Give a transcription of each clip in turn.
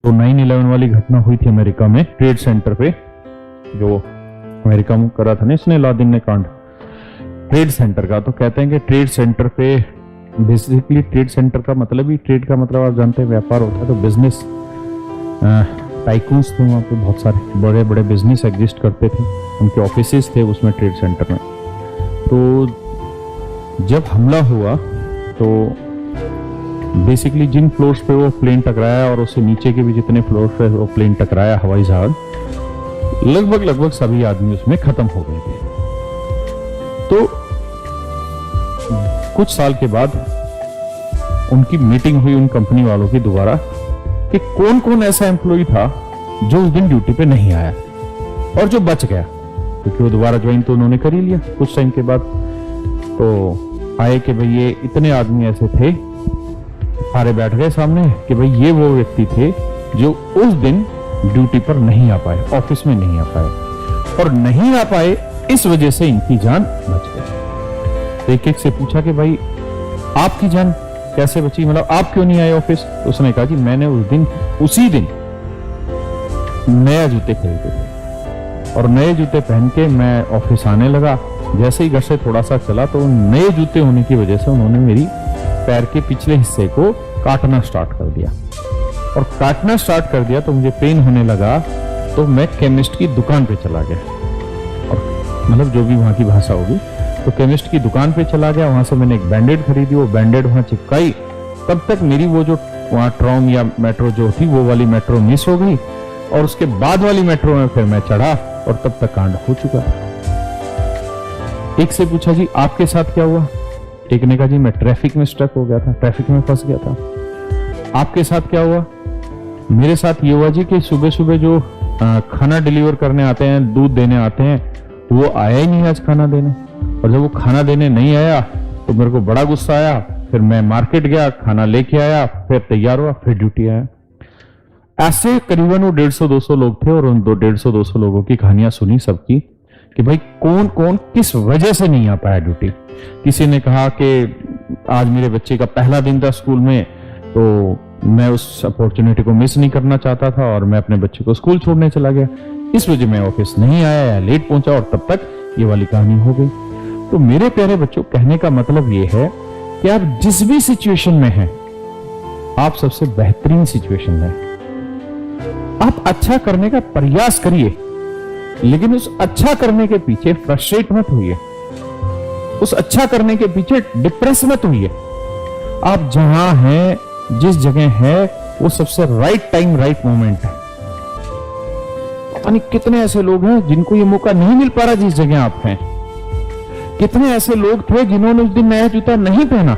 तो 9/11 वाली घटना हुई थी अमेरिका में, ट्रेड सेंटर पे, जो अमेरिका में करा था ना इसने लादेन ने कांड, ट्रेड सेंटर का। तो कहते हैं कि ट्रेड सेंटर पे बेसिकली, ट्रेड सेंटर का मतलब ही, ट्रेड का मतलब आप जानते हैं व्यापार होता है, तो बिजनेस टाइकून्स थे वहाँ पे, बहुत सारे बड़े बड़े बिजनेस एग्जिस्ट करते थे, उनके ऑफिसेस थे उसमें ट्रेड सेंटर में। तो जब हमला हुआ तो बेसिकली जिन फ्लोर्स पे वो प्लेन टकराया और उससे नीचे के भी जितने फ्लोर पे वो प्लेन टकराया, हवाई जहाज, लगभग सभी आदमी उसमें खत्म हो गए थे। तो कुछ साल के बाद उनकी मीटिंग हुई उन कंपनी वालों की दोबारा कि कौन कौन ऐसा एम्प्लॉय था जो उस दिन ड्यूटी पे नहीं आया और जो बच गया, क्योंकि वो दोबारा ज्वाइन तो उन्होंने कर ही लिया कुछ टाइम के बाद। तो आए कि भाई ये इतने आदमी ऐसे थे, सारे बैठ गए सामने कि भाई ये वो व्यक्ति थे जो उस दिन ड्यूटी पर नहीं आ पाए, ऑफिस में नहीं आ पाए, और नहीं आ पाए इस वजह से इनकी जान बच गई। एक एक से पूछा कि भाई आपकी जान कैसे बची, मतलब आप क्यों नहीं आए ऑफिस? तो उसने कहा कि मैंने उसी दिन नया जूते खरीदे थे और नए जूते पहन के मैं ऑफिस आने लगा। जैसे ही घर से थोड़ा सा चला तो नए जूते होने की वजह से उन्होंने मेरी पैर के पिछले हिस्से को काटना स्टार्ट कर दिया, और काटना स्टार्ट कर दिया तो मुझे पेन होने लगा। तो मैं केमिस्ट की दुकान पे चला गया, और मतलब जो भी वहां की भाषा होगी, तो केमिस्ट की दुकान पे चला गया। वहां से मैंने एक बैंडेड खरीदी, वो बैंडेड वहां चिपकाई। तब तक मेरी वो जो वहां ट्रॉम या मेट्रो जो थी वो वाली मेट्रो मिस हो गई, और उसके बाद वाली मेट्रो में फिर मैं चढ़ा, और तब तक कांड हो चुका। एक से पूछा जी आपके साथ क्या हुआ? एक ने कहा जी मैं ट्रैफिक में स्टक हो गया था, ट्रैफिक में फंस गया था। आपके साथ क्या हुआ? मेरे साथ ये हुआ जी कि सुबह सुबह जो खाना डिलीवर करने आते हैं, दूध देने आते हैं, वो आया ही नहीं आज खाना देने, और जब वो खाना देने नहीं आया तो मेरे को बड़ा गुस्सा आया। फिर मैं मार्केट गया, खाना लेके आया, फिर तैयार हुआ, फिर ड्यूटी आया। ऐसे करीबन वो 150-200 लोग थे, और उन 150-200 लोगों की कहानियां सुनी सबकी कि भाई कौन कौन किस वजह से नहीं आ पाया ड्यूटी। किसी ने कहा कि आज मेरे बच्चे का पहला दिन था स्कूल में, तो मैं उस अपॉर्चुनिटी को मिस नहीं करना चाहता था और मैं अपने बच्चे को स्कूल छोड़ने चला गया, इस वजह मैं ऑफिस नहीं आया या लेट पहुंचा, और तब तक ये वाली कहानी हो गई। तो मेरे प्यारे बच्चों, कहने का मतलब ये है कि आप जिस भी सिचुएशन में हैं, आप सबसे बेहतरीन सिचुएशन में, आप अच्छा करने का प्रयास करिए, लेकिन उस अच्छा करने के पीछे फ्रस्ट्रेट मत होइए, उस अच्छा करने के पीछे डिप्रेस मत होइए। आप जहां हैं, जिस जगह है, वो सबसे राइट टाइम, राइट मोमेंट है। पता नहीं कितने ऐसे लोग हैं जिनको ये मौका नहीं मिल पा रहा जिस जगह आप हैं। कितने ऐसे लोग थे जिन्होंने उस दिन नया जूता नहीं पहना,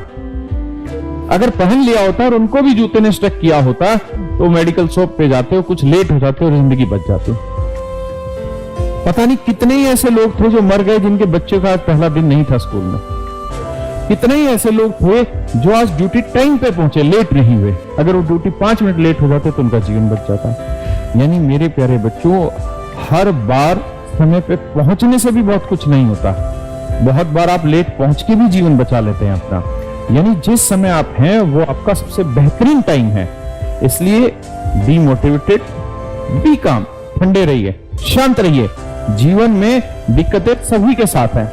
अगर पहन लिया होता और उनको भी जूते ने स्टक किया होता तो मेडिकल शॉप पे जाते हो, कुछ लेट हो जाते और जिंदगी बच जाती। पता नहीं कितने ही ऐसे लोग थे जो मर गए जिनके बच्चे का आज पहला दिन नहीं था स्कूल में। कितने ही ऐसे लोग थे जो आज ड्यूटी टाइम पे पहुंचे, लेट नहीं हुए। अगर वो ड्यूटी 5 मिनट लेट हो जाते तो उनका जीवन बच जाता। यानी मेरे प्यारे बच्चों, हर बार समय पे पहुंचने से भी बहुत कुछ नहीं होता, बहुत बार आप लेट पहुंच के भी जीवन बचा लेते हैं अपना। यानी जिस समय आप हैं वो आपका सबसे बेहतरीन टाइम है। इसलिए बी मोटिवेटेड, बी काम, ठंडे रहिए, शांत रहिए। जीवन में दिक्कतें सभी के साथ हैं,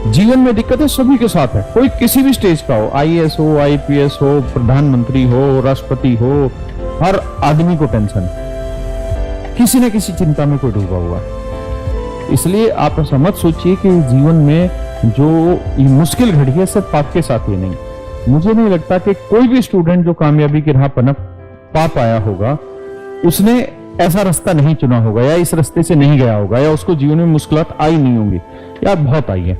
जीवन में दिक्कतें सभी के साथ है, कोई किसी भी स्टेज का हो, आईएएस हो, आईपीएस हो, प्रधानमंत्री हो, राष्ट्रपति हो, हर आदमी को टेंशन, किसी न किसी चिंता में कोई डूबा हुआ। इसलिए आप ऐसा मत सोचिए कि जीवन में जो ये मुश्किल घड़ी है सिर्फ आपके साथ ही नहीं। मुझे नहीं लगता कि कोई भी स्टूडेंट जो कामयाबी की राह पनप पा पाया होगा, उसने ऐसा रास्ता नहीं चुना होगा, या इस रास्ते से नहीं गया होगा, या उसको जीवन में मुश्किलात आई नहीं होंगी। यार बहुत आई है,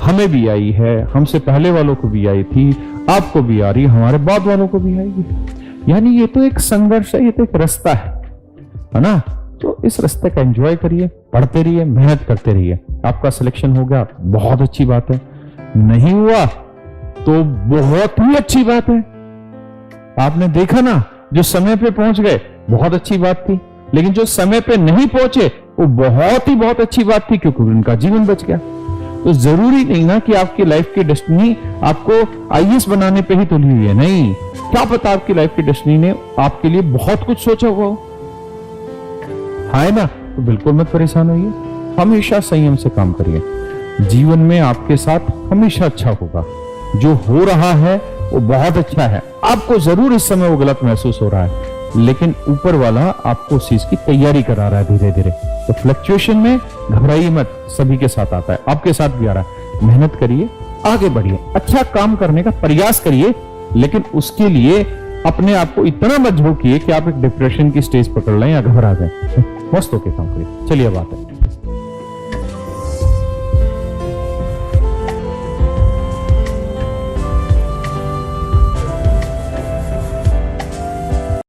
हमें भी आई है, हमसे पहले वालों को भी आई थी, आपको भी आ रही है, हमारे बाद वालों को भी आएगी। यानी ये तो एक संघर्ष है, ये तो एक रास्ता है ना। तो इस रास्ते का एंजॉय करिए, पढ़ते रहिए, मेहनत करते रहिए। आपका सिलेक्शन हो गया, बहुत अच्छी बात है, नहीं हुआ तो बहुत ही अच्छी बात है। आपने देखा ना, जो समय पे पहुंच गए बहुत अच्छी बात थी, लेकिन जो समय पे नहीं पहुंचे वो बहुत ही बहुत अच्छी बात थी, क्योंकि उनका जीवन बच गया। तो जरूरी नहीं ना कि आपकी लाइफ की डेस्टिनी आपको आईएएस बनाने पे ही तुली हुई है। नहीं, क्या पता आपकी लाइफ की डेस्टिनी ने आपके लिए बहुत कुछ सोचा हुआ हो। है ना? तो बिल्कुल मत परेशान होइए, हमेशा संयम से काम करिए। जीवन में आपके साथ हमेशा अच्छा होगा। जो हो रहा है वो बहुत अच्छा है। आपको जरूर इस समय वो गलत महसूस हो रहा है, लेकिन ऊपर वाला आपको उस चीज की तैयारी करा रहा है धीरे धीरे। तो फ्लक्चुएशन में घबराइए मत, सभी के साथ आता है, आपके साथ भी आ रहा है। मेहनत करिए, आगे बढ़िए, अच्छा काम करने का प्रयास करिए, लेकिन उसके लिए अपने आप को इतना मत झोंकिए कि आप एक डिप्रेशन की स्टेज पकड़ लें या घबरा जाए। मस्त होके काम करिए। चलिए बात है